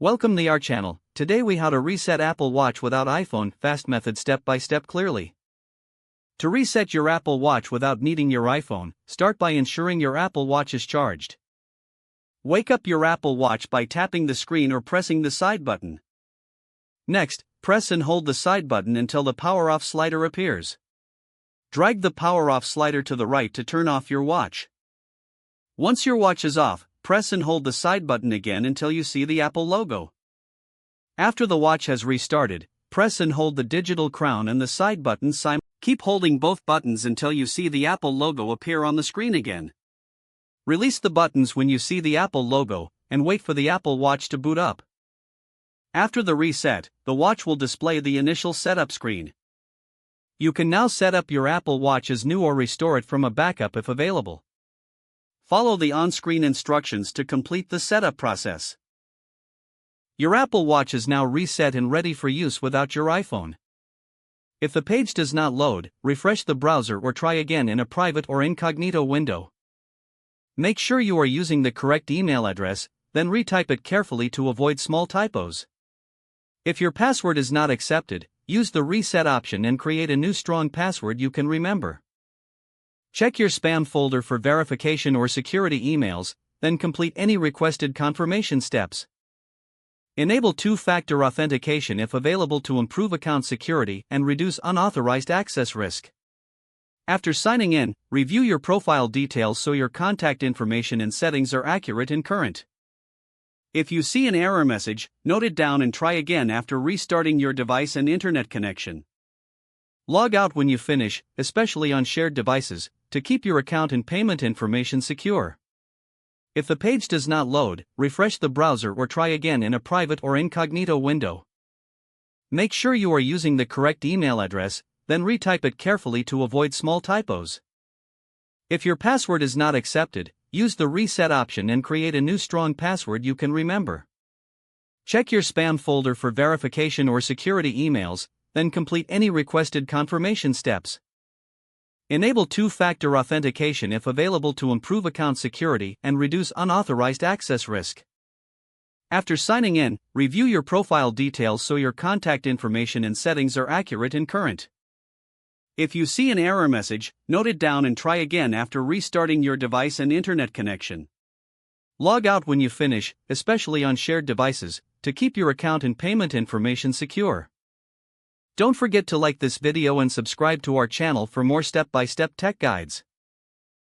Welcome to our channel. Today we how to reset Apple Watch without iPhone, fast method step by step clearly. To reset your Apple Watch without needing your iPhone, start by ensuring your Apple Watch is charged. Wake up your Apple Watch by tapping the screen or pressing the side button. Next, press and hold the side button until the power off slider appears. Drag the power off slider to the right to turn off your watch. Once your watch is off, press and hold the side button again until you see the Apple logo. After the watch has restarted, press and hold the digital crown and the side button simultaneously. Keep holding both buttons until you see the Apple logo appear on the screen again. Release the buttons when you see the Apple logo, and wait for the Apple Watch to boot up. After the reset, the watch will display the initial setup screen. You can now set up your Apple Watch as new or restore it from a backup if available. Follow the on-screen instructions to complete the setup process. Your Apple Watch is now reset and ready for use without your iPhone. If the page does not load, refresh the browser or try again in a private or incognito window. Make sure you are using the correct email address, then retype it carefully to avoid small typos. If your password is not accepted, use the reset option and create a new strong password you can remember. Check your spam folder for verification or security emails, then complete any requested confirmation steps. Enable two-factor authentication if available to improve account security and reduce unauthorized access risk. After signing in, review your profile details so your contact information and settings are accurate and current. If you see an error message, note it down and try again after restarting your device and internet connection. Log out when you finish, especially on shared devices, to keep your account and payment information secure. If the page does not load, refresh the browser or try again in a private or incognito window. Make sure you are using the correct email address, then retype it carefully to avoid small typos. If your password is not accepted, use the reset option and create a new strong password you can remember. Check your spam folder for verification or security emails, then complete any requested confirmation steps. Enable two-factor authentication if available to improve account security and reduce unauthorized access risk. After signing in, review your profile details so your contact information and settings are accurate and current. If you see an error message, note it down and try again after restarting your device and internet connection. Log out when you finish, especially on shared devices, to keep your account and payment information secure. Don't forget to like this video and subscribe to our channel for more step-by-step tech guides.